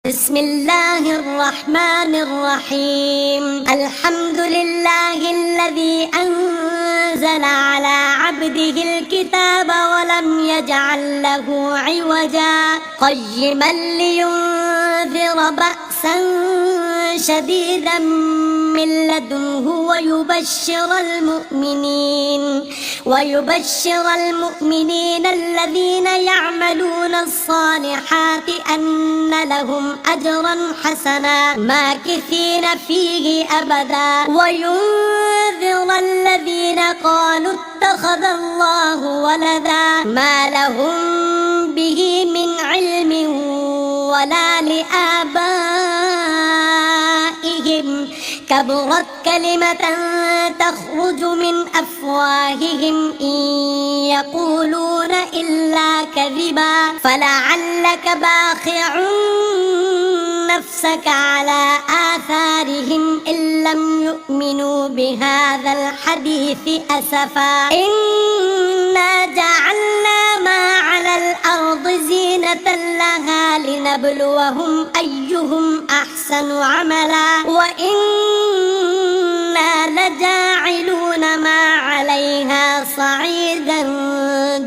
بسم الله الرحمن الرحيم. الحمد لله الذي أنزل على عبده الكتاب ولم يجعل له عوجا قيما لينذر بأسا شديدا من لدنه ويبشر المؤمنين الذين يعملون الصالحات أن لهم أجرا حسنا ماكثين فيه أبدا وينذر الذين قالوا اتخذ الله ولدا ما لهم به من علم ولا لآبائهم كبرت كلمة تخرج من أفواههم إن يقولون إلا كذبا فلعلك باخع نفسك على آثارهم إن لم يؤمنوا بهذا الحديث أسفا إنا جعلنا ما على الأرض زينة لها لنبلوهم أيهم أحسن عملا وإنا لجاعلون ما عليها صعيدا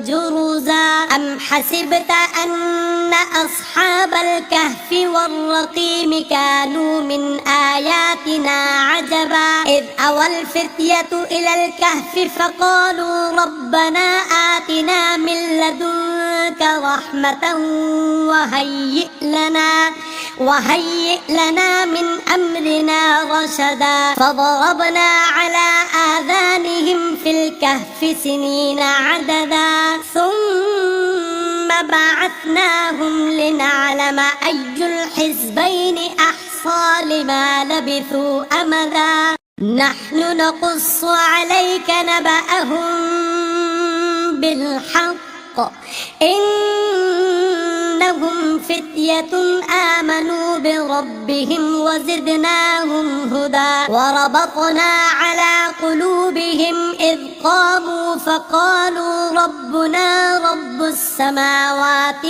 جرزا أم حسبت أن أصحاب الكهف والرقيم كانوا من آياتنا عجبا إذ أوى الفتية إلى الكهف فقالوا ربنا آتنا من لدنك رحمة وهيئ لنا من أمرنا رشدا فضربنا على آذانهم في الكهف سنين عددا ثم بعثناهم لنعلم أي الحزبين أحصى لما لبثوا أمدا نحن نقص عليك نبأهم بالحق إنهم فتية آمنوا بربهم وزدناهم هدى وربطنا على قلوبهم إذ قاموا فقالوا ربنا رب السماوات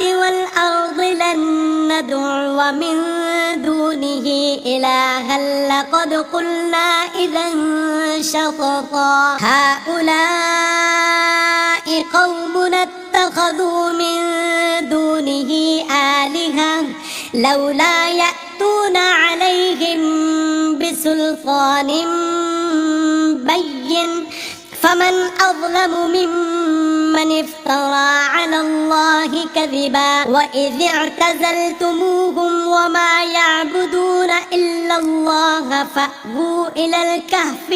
والأرض لن ندعو من دونه إلها لقد قلنا إذا شططا هؤلاء قومنا اتخذوا من دونه آلهة لولا يأتون عليهم بسلطان بين فمن أظلم ممن افترى على الله كذبا وإذ اعتزلتموهم وما يعبدون إلا الله فأووا إلى الكهف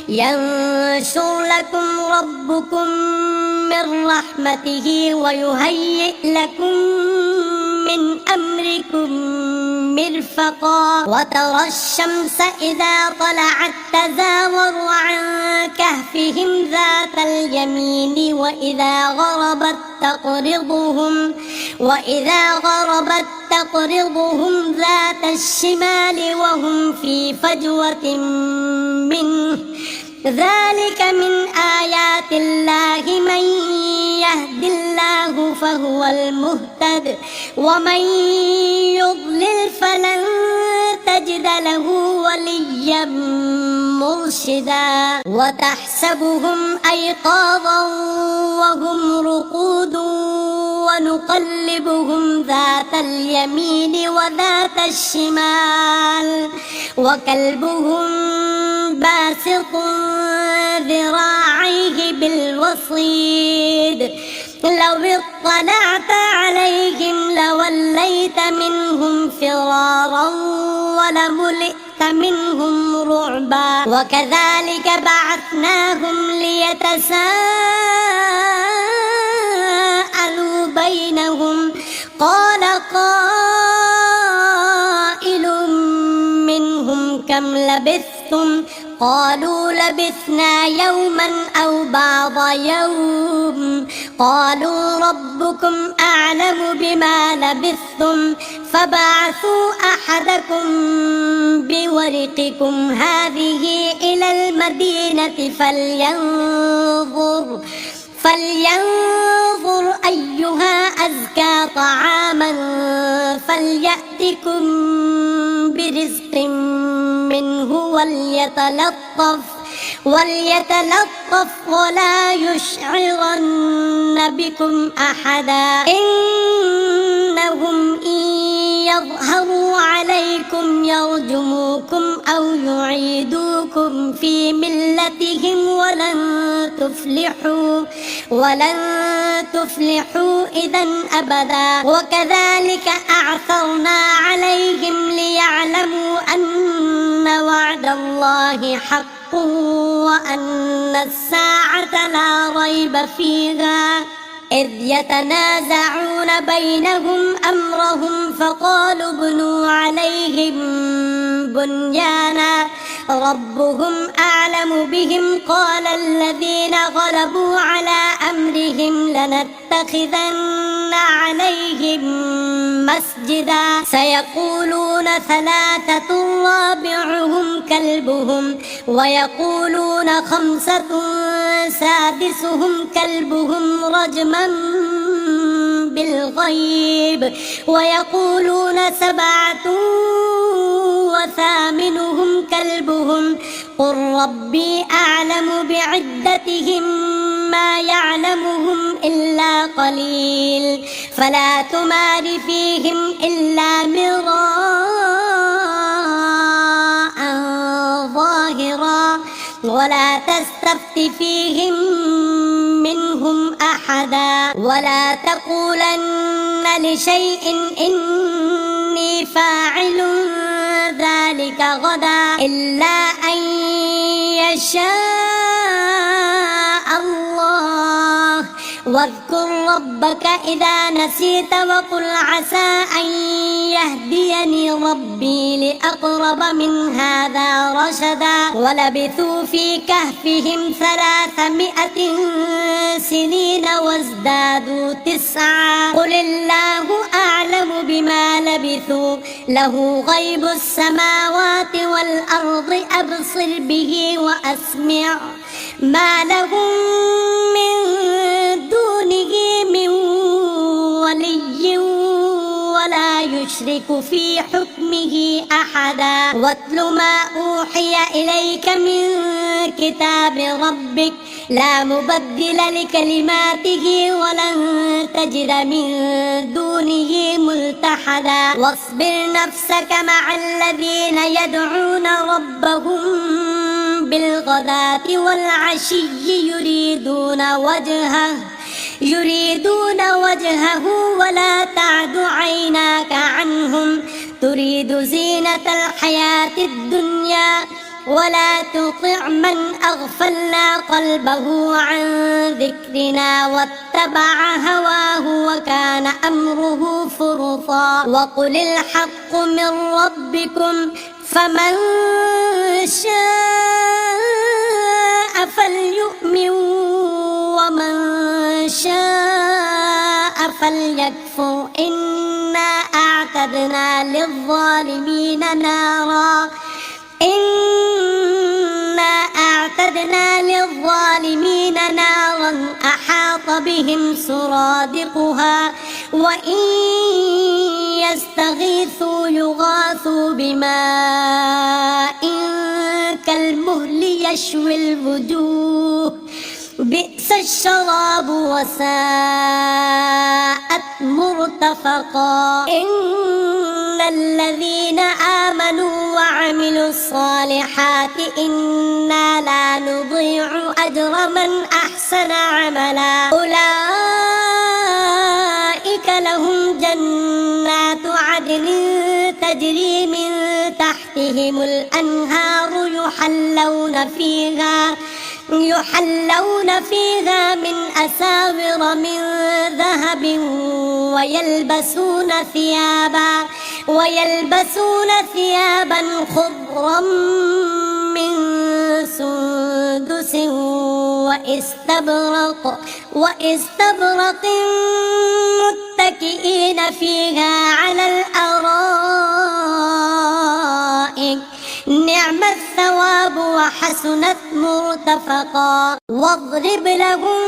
ينشر لكم ربكم من رحمته ويهيئ لكم من أمركم مرفقا وترى الشمس إذا طلعت تزاور عن كهفهم ذات اليمين وإذا غربت تقرضهم ذات الشمال وهم في فجوة منه ذلك من آيات الله من يهد الله فهو المهتد ومن يضلل فلن تجد له وليا مرشدا وتحسبهم أيقاظا وهم رقود ونقلبهم ذات اليمين وذات الشمال وكلبهم باسط ذراعيه بالوصيد لو اطلعت عليهم لوليت منهم فرارا ولملئت منهم رعبا وكذلك بعثناهم ليتساءلوا بينهم قال قائل منهم كم لبثتم قالوا لبثنا يوما أو بعض يوم قالوا ربكم أعلم بما لبثتم فبعثوا أحدكم بورقكم هذه إلى المدينة فلينظر أيها أزكى طعاما فليأتكم برزق منه وليتلطف ولا يشعرن بكم أحدا إنهم إن يظهروا عليكم يرجموكم أو يعيدوكم في ملتهم ولن تفلحوا إذا أبدا وكذلك أعثرنا عليهم ليعلموا أن وعد الله حق وأن الساعة لا ريب فيها إذ يتنازعون بينهم أمرهم فقالوا ابنوا عليهم بنيانا ربهم أعلم بهم قال الذين غلبوا على أمرهم لنتخذن عليهم مسجدا سيقولون ثلاثة رابعهم كلبهم ويقولون خمسة سادسهم كلبهم رجما بالغيب ويقولون سبعة وثامنهم كلبهم قل ربي أعلم بعدتهم ما يعلمهم إلا قليل فلا تمار فيهم إلا مراء ظاهرا ولا تستفت فيهم منهم أحدا ولا تقولن لشيء إني فاعل ذلك غدا إلا أن يشاء الله واذكر ربك إذا نسيت وقل عسى أن يهديني ربي لأقرب من هذا رشدا ولبثوا في كهفهم 300 سنين وازدادوا 9 قل الله أعلم بما لبثوا له غيب السماوات والأرض أبصر به وأسمع ما لهم من دونه من ولي ولا يشرك في حكمه أحدا واتل ما أوحي إليك من كتاب ربك لا مبدل لكلماته ولن تجد من دونه ملتحدا واصبر نفسك مع الذين يدعون ربهم بالغداة والعشي يريدون وجهه ولا تعد عيناك عنهم تريد زينة الحياة الدنيا ولا تطع من أغفلنا قلبه عن ذكرنا واتبع هواه وكان أمره فرطا وقل الحق من ربكم فمن شاء فليؤمن ومن شاء فليكفر إنا أعتدنا للظالمين نارا أحاط بهم سرادقها وإن يستغيثوا يغاثوا بماء كالمهل يشوي الوجوه بئس الشراب وساءت مرتفقا إن الذين آمنوا وعملوا الصالحات إنا لا نضيع أجر من أحسن عملا أولئك لهم جنات عدن تجري من تحتهم الأنهار يحلون فيها من أساور من ذهب ويلبسون ثيابا خضرا من سندس وإستبرق متكئين فيها على الأرائك نعم الثواب وحسنت مرتفقا. واضرب لهم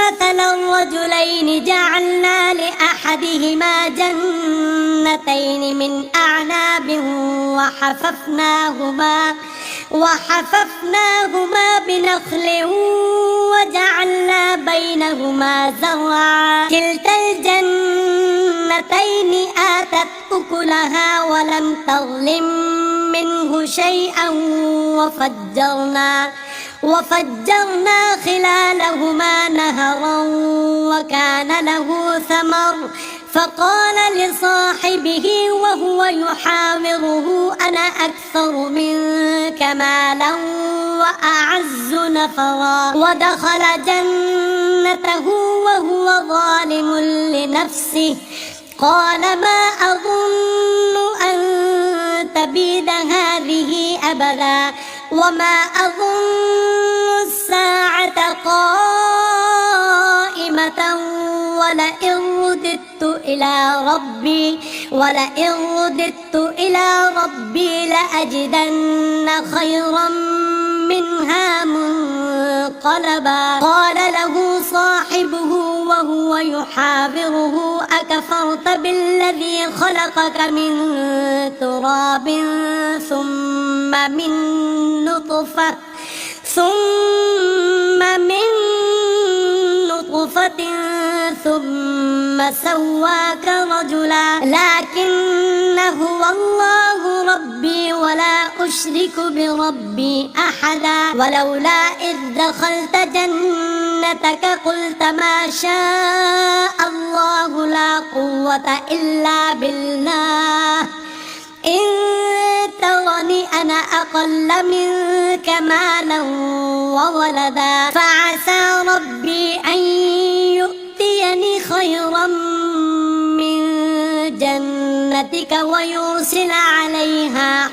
مثلا الرجلين جعلنا لأحدهما جنتين من أعناب وحففناهما بنخل وجعلنا بينهما زرعا كلتا الجنتين آتت أكلها ولم تظلم منه شيئا وفجرنا خلالهما نهرا وكان له ثمر فقال لصاحبه وهو يحاوره أنا أكثر منك مالا وأعز نفرا. ودخل جنته وهو ظالم لنفسه قال ما أظن أن تبيد هذه أبدا وما أظن الساعة قائمة ولئن رددت إلى ربي لأجدن خيرا منها منقلبا. قال له صاحبه وهو يحاوره أكفرت بالذي خلقك من تراب ثم من نطفة ثم سواك رجلا لكن هو الله ربي ولا أشرك بربي أحدا. ولولا إذ دخلت جنتك قلت ما شاء الله لا قوة إلا بالله إن ترني أنا أقل منك مالا وولدا فعسى ربي أن يؤتيني خيرا من جنتك ويرسل عليها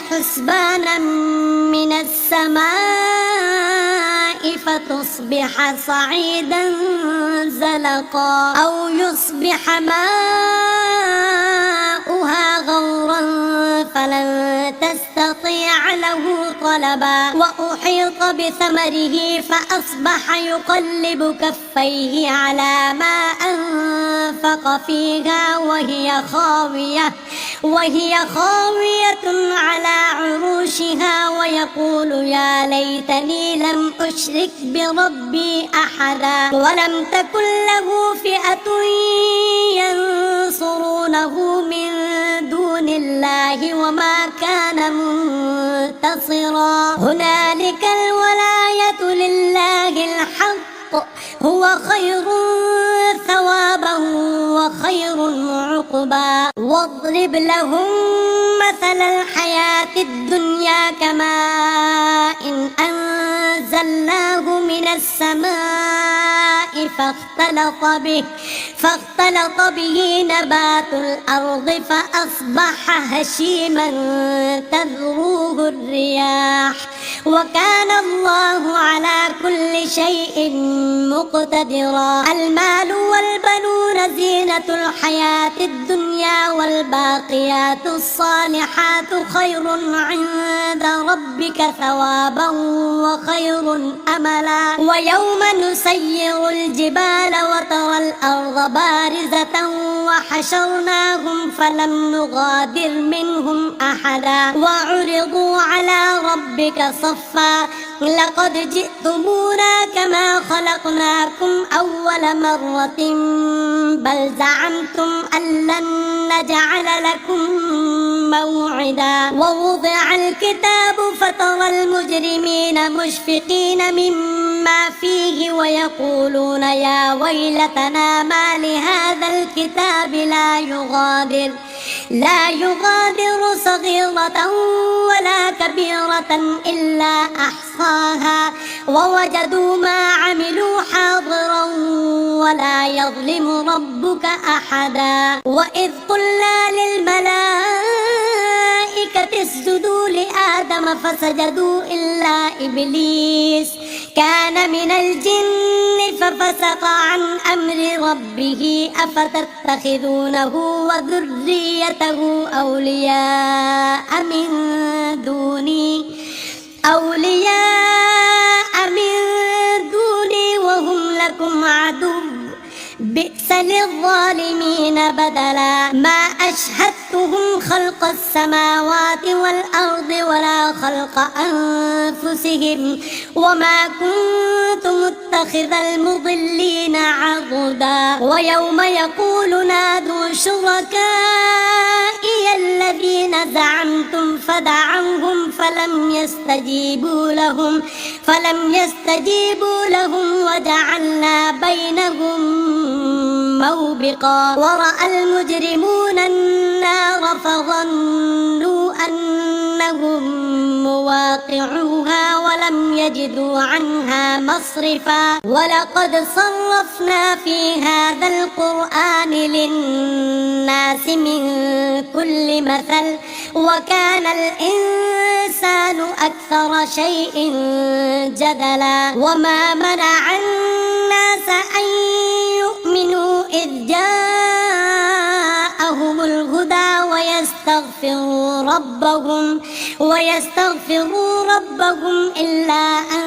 حسبانا من السماء فتصبح صعيدا زلقا أو يصبح ماؤها غورا فلن تستطيع له طلبا. وأحيط بثمره فأصبح يقلب كفيه على ما أنفق فيها وهي خاوية على عروشها ويقول يا ليتني لم أشرك بربي أحدا. ولم تكن له فئة ينصرونه من دون الله وما كان منتصرا. هنالك الولاية لله الحق هو خير ثوابا وخير عقبا. واضرب لهم مثل الحياة الدنيا كماء إن أنزلناه من السماء فاختلط به نبات الأرض فأصبح هشيما تذروه الرياح وكان الله على كل شيء مقتدرا. المال والبنون زينة الحياة الدنيا والباقيات الصالحات خير عند ربك ثوابا وخير أملا. ويوم نسير الجبال وترى الأرض بارزة وحشرناهم فلم نغادر منهم أحدا وعرضوا على ربك صفا لقد جئتمونا كما خلقناكم أول مرة بل زعمتم أن لن نجعل لكم موعدا. ووضع الكتاب فترى المجرمين مشفقين مما فيه ويقولون يا ويلتنا ما لهذا الكتاب لا يغادر صغيرة ولا كبيرة إلا أحصاها ووجدوا ما عملوا حاضرا ولا يظلم ربك أحدا. وإذ قلنا للملائكة الملائكة اسجدوا لآدم فسجدوا إلا إبليس كان من الجن ففسق عن أمر ربه أفتتخذونه وذريته أولياء من دوني وهم لكم عدو بئس للظالمين بدلا ما أشهدتهم خلق السماوات والأرض ولا خلق أنفسهم وما كنت متخذ المضلين عضدا ويوم يقول نادوا شركائي الذين زعمتم فدعوهم فلم يستجيبوا لهم وجعلنا بينهم موبقا ورأى المجرمون النار فظنوا أنهم مواقعوها ولم يجدوا عنها مصرفا ولقد صرفنا في هذا القرآن للناس من كل مثل وكان الإنسان أكثر شيء جدلا وما منع الناس أن يؤمنوا إذ جاءهم الهدى ويستغفروا ربهم إلا أن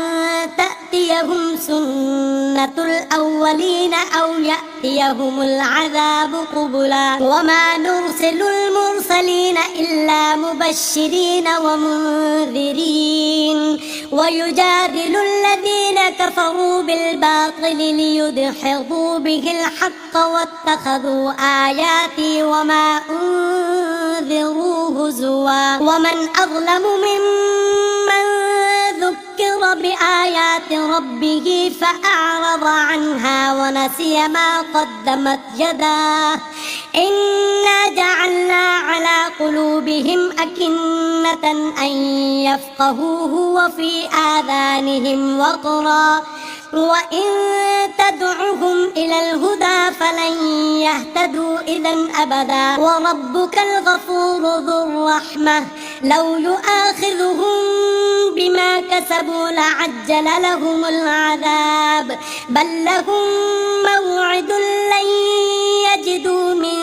تأتيهم سنة الأولين أو يأتيهم العذاب قبلا وما نرسل المرسلين إلا مبشرين ومنذرين ويجادل الذين كفروا بالباطل ليدحضوا به الحق واتخذوا آياتي وما أنذروا هزوا ومن أظلم ممن ذكر بآيات ربه فأعرض عنها ونسي ما قدمت يداه إنا جعلنا على قلوبهم أكنة أن يفقهوه وفي آذانهم وقرا وإن تدعهم إلى الهدى فلن يهتدوا إذا أبدا وربك الغفور ذو الرحمة لو يؤاخذهم بما كسبوا لعجل لهم العذاب بل لهم موعد لن يجدوا من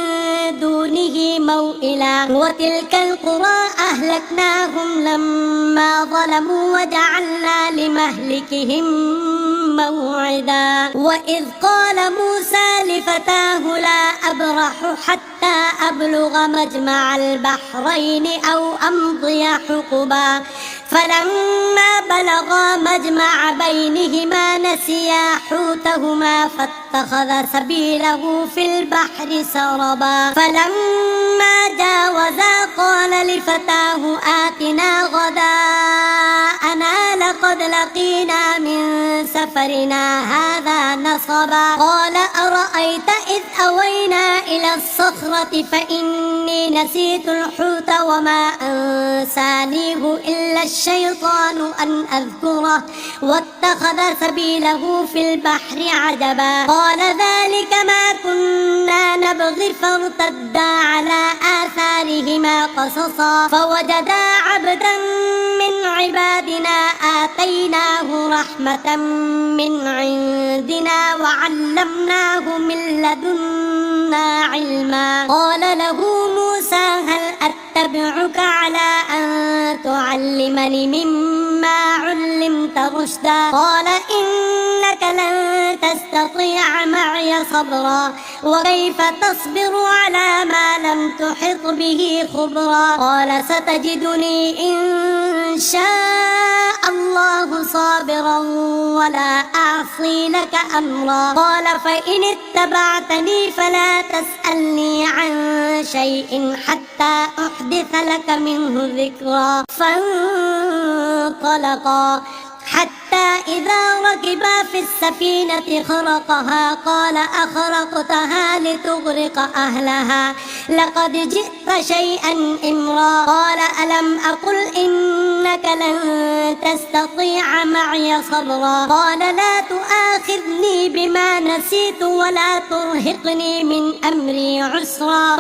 دونه موئلا وتلك القرى أهلكناهم لما ظلموا وجعلنا لمهلكهم موعدا وإذ قال موسى لفتاه لا أبرح حتى أبلغ مجمع البحرين أو أمضي حقبا فلما بلغا مجمع بينهما نسيا حوتهما فاتخذ سبيله في البحر سربا فلما جاوزا قال لفتاه آتنا غداءنا لقد لقينا من سفرنا هذا نصبا قال أرأيت إذ أوينا إلى الصخرة فإني نسيت الحوت وما أنسانيه إلا الشيطان أن أذكره واتخذ سبيله في البحر عجبا قال ذلك ما كنا نبغي فارتدا على آثارهما قصصا فوجدا عبدا من عبادنا آتيناه رحمة من عندنا وعلمناه من لدنا علما قال له موسى هل أتبعك على أن تعلمني مما علمت رشدا قال إنك لن تستطيع معي صبرا وكيف تصبر على ما لم تحط به خبرا قال ستجدني إن شاء الله صابرا ولا أعصي لك أمرا قال فإن اتبعتني فلا تسألني عن شيء حتى أحدث لك منه ذكرا فانطلقا حتى إذا ركبا في السفينة خرقها قال أخرقتها لتغرق أهلها لقد جئت شيئا إمرا قال ألم أقل إنك لن تستطيع معي صبرا قال لا تؤاخذني بما نسيت ولا ترهقني من أمري عسرا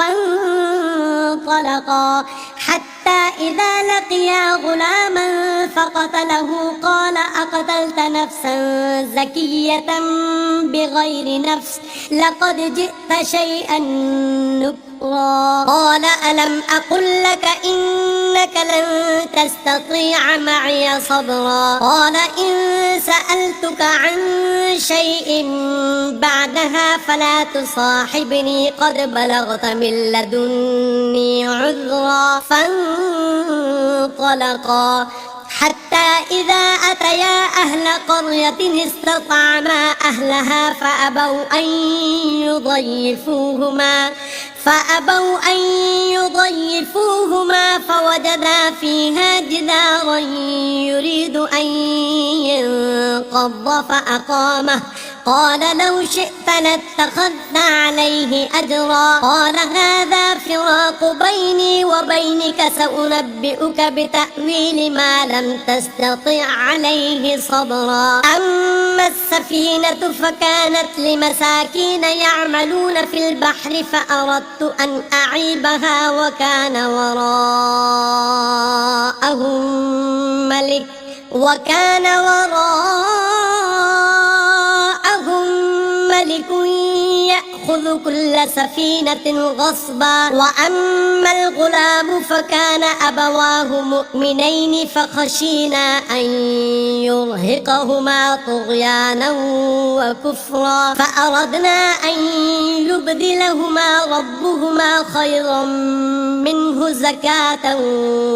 فانطلقا حتى حتى إذا لقيا غلاما فقتله قال أقتلت نفسا زكية بغير نفس لقد جئت شيئا نكرا قال ألم أقل لك إنك لن تستطيع معي صبرا قال إن سألتك عن شيء بعدها فلا تصاحبني قد بلغت من لدني عذرا فانطلقا حتى إذا أتيا أهل قرية استطعما أهلها فأبوا أن يضيفوهما فوجدا فيها جدارا يريد أن ينقض فأقامه قال لو شئت لاتخذت عليه أجرا قال هذا فراق بيني وبينك سأنبئك بتأويل ما لم تستطع عليه صبرا أما السفينة فكانت لمساكين يعملون في البحر فأردت أن أعيبها وكان وراءهم ملك يأخذ كل سفينة غصبا وأما الغلام فكان أبواه مؤمنين فخشينا أن يرهقهما طغيانا وكفرا فأردنا أن يبدلهما ربهما خيرا منه زكاة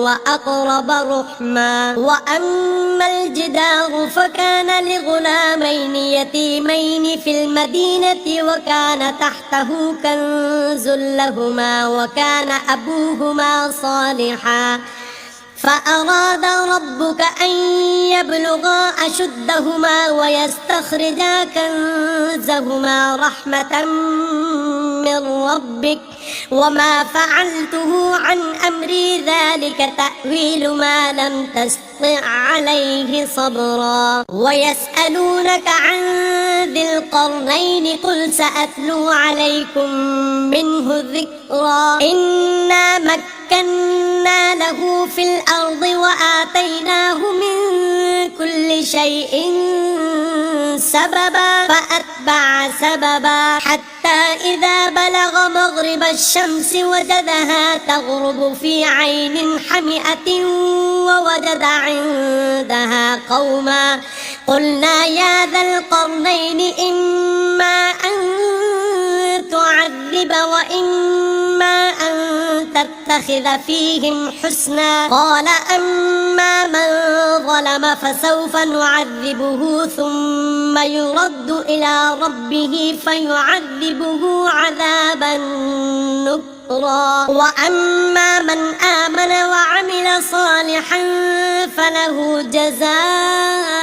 وأقرب رحما وأما الجدار فكان لغلامين يتيمين في المدينة وكان تحته كنز لهما وكان أبوهما صالحا فأراد ربك أن يبلغا أشدهما ويستخرجا كنزهما رحمة من ربك وما فعلته عن أمري ذلك تأويل ما لم تستطع عليه صبرا ويسألونك عن ذي القرنين قل سأتلو عليكم منه ذكرا إنا مكنا له في الأرض وآتيناه من كل شيء سببا فأتبع سببا حتى إذا بلغ مغرب الشمس وجدها تغرب في عين حمئة ووجد عندها قوما قلنا يا ذا القرنين إما أن تعذب وإما أن تتخذ فيهم حسنا قال أما من ظلم فسوف نعذبه ثم يرد إلى ربه فيعذبه عذابا نكرا وأما من آمن وعمل صالحا فله جزاء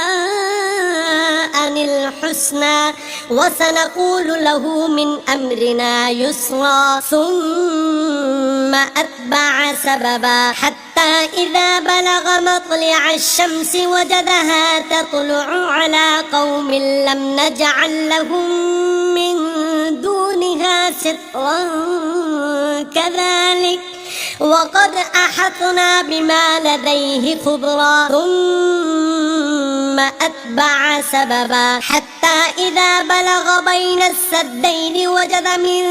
الحسنى وسنقول له من أمرنا يسرا ثم أتبع سببا حتى إذا بلغ مطلع الشمس وجدها تطلع على قوم لم نجعل لهم من دونها سترا كذلك وقد أحطنا بما لديه خبرا ثم أتبع سببا حتى إذا بلغ بين السدين وجد من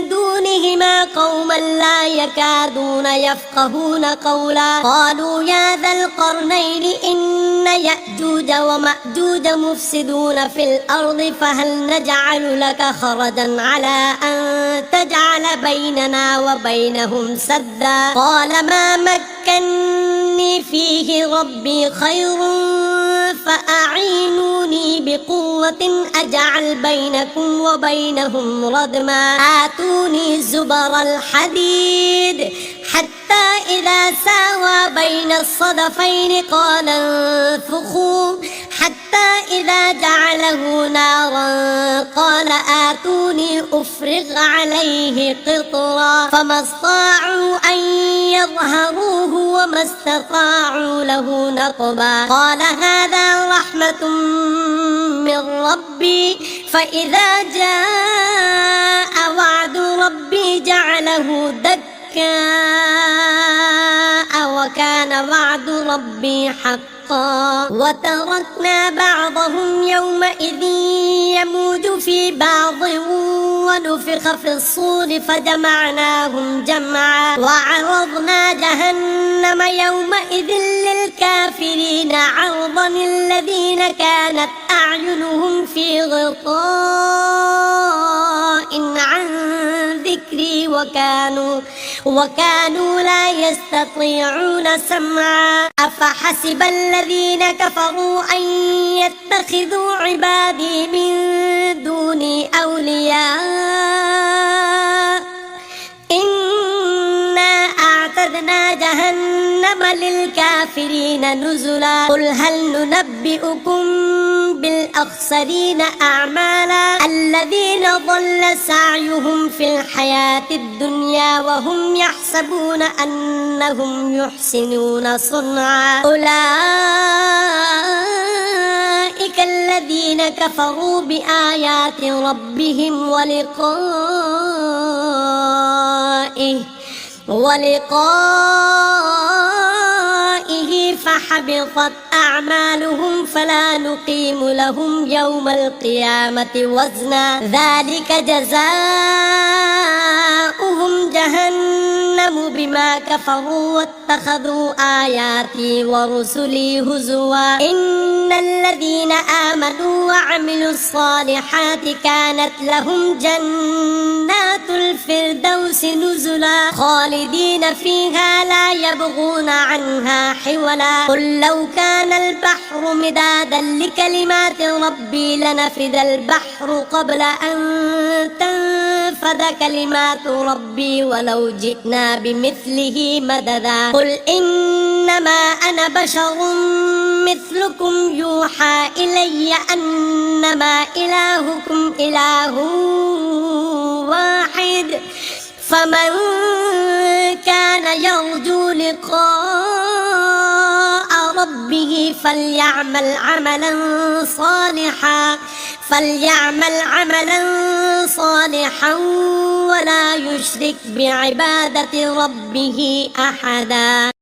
دونهما قوما لا يكادون يفقهون قولا قالوا يا ذا القرنين إن يأجوج ومأجوج مفسدون في الأرض فهل نجعل لك خرجا على أن تجعل بيننا وبينهم سدا قال ما مكني فيه ربي خير فأعينوني بقوة أجعل بينكم وبينهم ردما آتوني زبر الحديد حتى إذا ساوى بين الصدفين قال انفخوا حتى إذا جعله نارا قال آتوني أفرغ عليه قطرا فما استطاعوا أن يظهروه وما استطاعوا له نقبا قال هذا رحمة من ربي فإذا جاء وعد ربي جعله دكا ربي حقا وتركنا بعضهم يومئذ يموج في بعض ونفخ في الصور فجمعناهم جمعا وعرضنا جهنم يومئذ للكافرين عرضا الذين كانت أعينهم في غطاء عن ذكري وكانوا لا يستطيعون سمعا أفحسب الذين كفروا أن يتخذوا عبادي من دوني أولياء إنا أعتدنا جهنم للكافرين نزلا قل هل ننبئكم بالأخسرين أعمالا الذين ضل سعيهم في الحياة الدنيا وهم يحسبون أنهم يحسنون صنعا أولئك الذين كفروا بآيات ربهم ولقائه فحبطت أعمالهم فلا نقيم لهم يوم القيامة وزنا ذلك جزاؤهم جهنم بما كفروا واتخذوا آياتي ورسلي هزوا إن الذين آمنوا وعملوا الصالحات كانت لهم جنات الفردوس نزلا خالدين فيها لا يبغون عنها حولا قل لو كان البحر مدادا لكلمات ربي لنفد البحر قبل أن تنفد كلمات ربي ولو جئنا بمثله مددا قل إنما أنا بشر مثلكم يوحى إلي أنما إلهكم إله واحد فمن كان يرجو لقاء ربه فليعمل عملا صالحا ولا يشرك بعبادة ربه أحدا